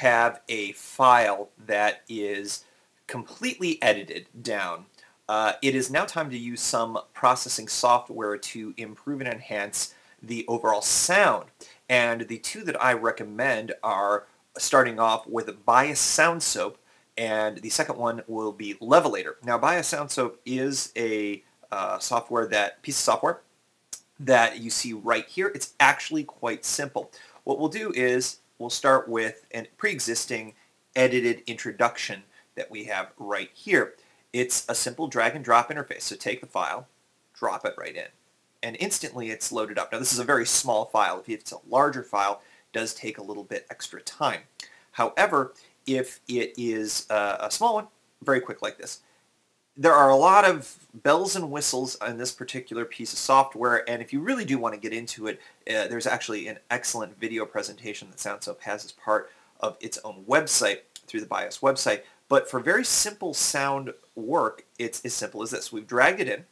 have a file that is completely edited down, it is now time to use some processing software to improve and enhance the overall sound. And the two that I recommend are starting off with BIAS SoundSoap, and the second one will be Levelator. Now, BIAS SoundSoap is a piece of software that you see right here. It's actually quite simple. What we'll do is we'll start with a pre-existing edited introduction that we have right here. It's a simple drag and drop interface. So take the file, drop it right in, and instantly it's loaded up. Now this is a very small file. If it's a larger file, it does take a little bit extra time. However, if it is a small one, very quick like this. There are a lot of bells and whistles in this particular piece of software, and if you really do want to get into it, there's actually an excellent video presentation that SoundSoap has as part of its own website through the BIAS website. But for very simple sound work, it's as simple as this. We've dragged it in.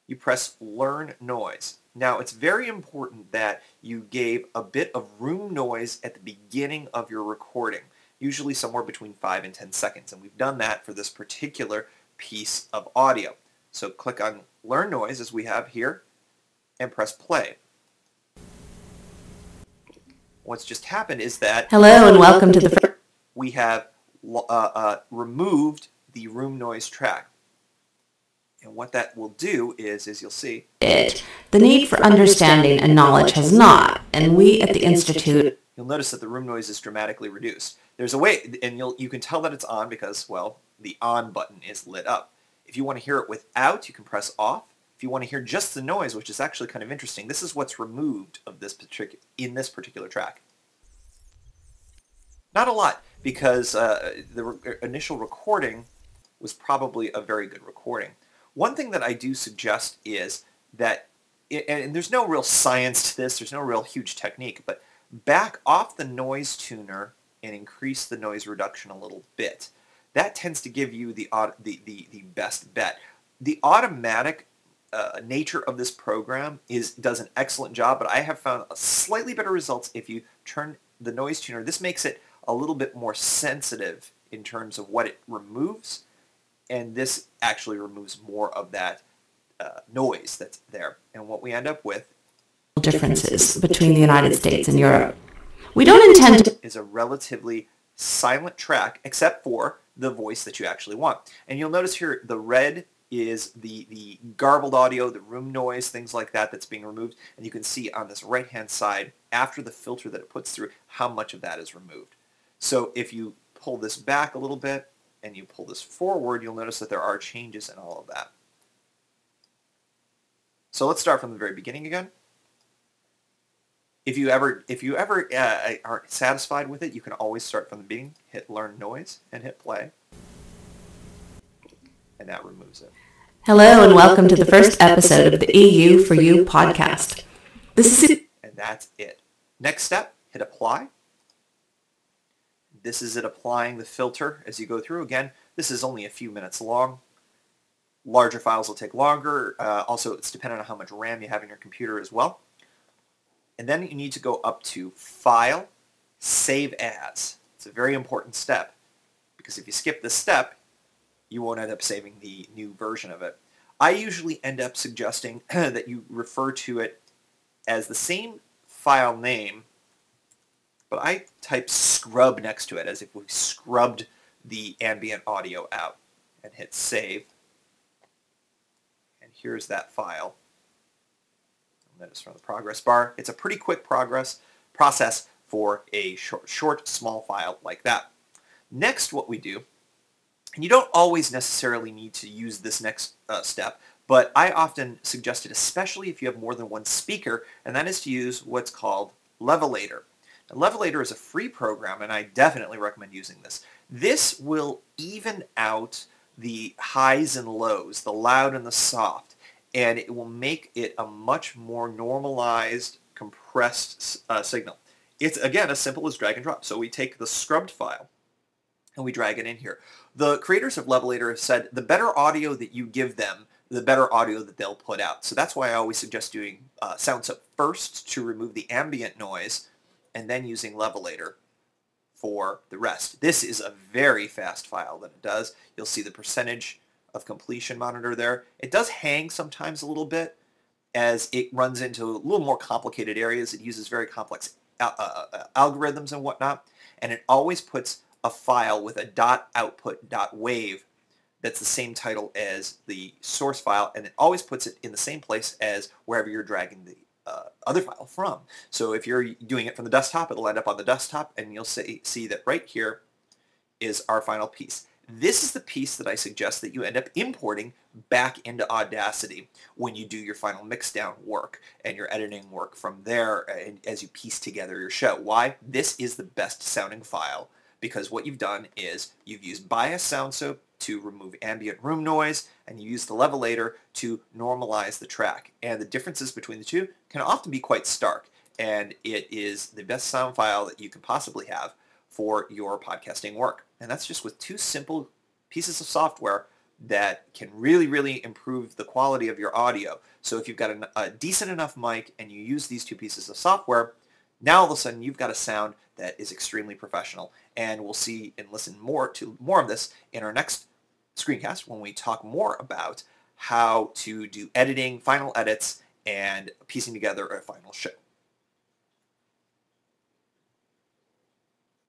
You press Learn Noise. Now, it's very important that you gave a bit of room noise at the beginning of your recording, usually somewhere between 5 and 10 seconds, and we've done that for this particular piece of audio. So click on Learn Noise, as we have here, and press play. What's just happened is that Hello and welcome to the we have removed the room noise track. And what that will do is, as you'll see, the need for understanding and knowledge has not, and we at the Institute... You'll notice that the room noise is dramatically reduced. There's a way, and you can tell that it's on because, well, the on button is lit up. If you want to hear it without, you can press off. If you want to hear just the noise, which is actually kind of interesting, this is what's removed of in this particular track. Not a lot, because the initial recording was probably a very good recording. One thing that I do suggest is that, and there's no real science to this, there's no real huge technique, but back off the noise tuner and increase the noise reduction a little bit. That tends to give you the best bet. The automatic nature of this program does an excellent job, but I have found slightly better results if you turn the noise tuner. This makes it a little bit more sensitive in terms of what it removes, and this actually removes more of that noise that's there. And what we end up with differences between the United States and Europe. We don't intend to... is a relatively silent track, except for the voice that you actually want. And you'll notice here the red is the garbled audio, the room noise, things like that that's being removed. And you can see on this right-hand side, after the filter that it puts through, how much of that is removed. So if you pull this back a little bit and you pull this forward, you'll notice that there are changes in all of that. So let's start from the very beginning again. If you ever aren't satisfied with it, you can always start from the beginning, hit Learn Noise, and hit play. And that removes it. Hello and welcome to the first episode of the EU for You podcast. And that's it. Next step, hit Apply. This is it applying the filter as you go through. Again, this is only a few minutes long. Larger files will take longer. Also, it's dependent on how much RAM you have in your computer as well. And then you need to go up to File, Save As. It's a very important step, because if you skip this step, you won't end up saving the new version of it. I usually end up suggesting that you refer to it as the same file name, but I type scrub next to it as if we scrubbed the ambient audio out, and hit Save. And here's that file. Notice from the progress bar, it's a pretty quick process for a short, small file like that. Next, what we do, and you don't always necessarily need to use this next step, but I often suggest it, especially if you have more than one speaker, and that is to use what's called Levelator. Now, Levelator is a free program, and I definitely recommend using this. This will even out the highs and lows, the loud and the soft, and it will make it a much more normalized, compressed signal. It's, again, as simple as drag and drop. So we take the scrubbed file and we drag it in here. The creators of Levelator have said the better audio that you give them, the better audio that they'll put out. So that's why I always suggest doing SoundSoap first to remove the ambient noise, and then using Levelator for the rest. This is a very fast file that it does. You'll see the percentage of completion monitor there. It does hang sometimes a little bit as it runs into a little more complicated areas. It uses very complex algorithms and whatnot, and it always puts a file with a .output.wave that's the same title as the source file, and it always puts it in the same place as wherever you're dragging the other file from. So if you're doing it from the desktop, it'll end up on the desktop, and you'll see that right here is our final piece. This is the piece that I suggest that you end up importing back into Audacity when you do your final mixdown work and your editing work from there as you piece together your show. Why? This is the best sounding file because what you've done is you've used BIAS SoundSoap to remove ambient room noise, and you use the Levelator to normalize the track. And the differences between the two can often be quite stark, and it is the best sound file that you can possibly have for your podcasting work. And that's just with two simple pieces of software that can really, really improve the quality of your audio. So if you've got a decent enough mic and you use these two pieces of software, now all of a sudden you've got a sound that is extremely professional. And we'll see and listen to more of this in our next screencast when we talk more about how to do editing, final edits, and piecing together a final show.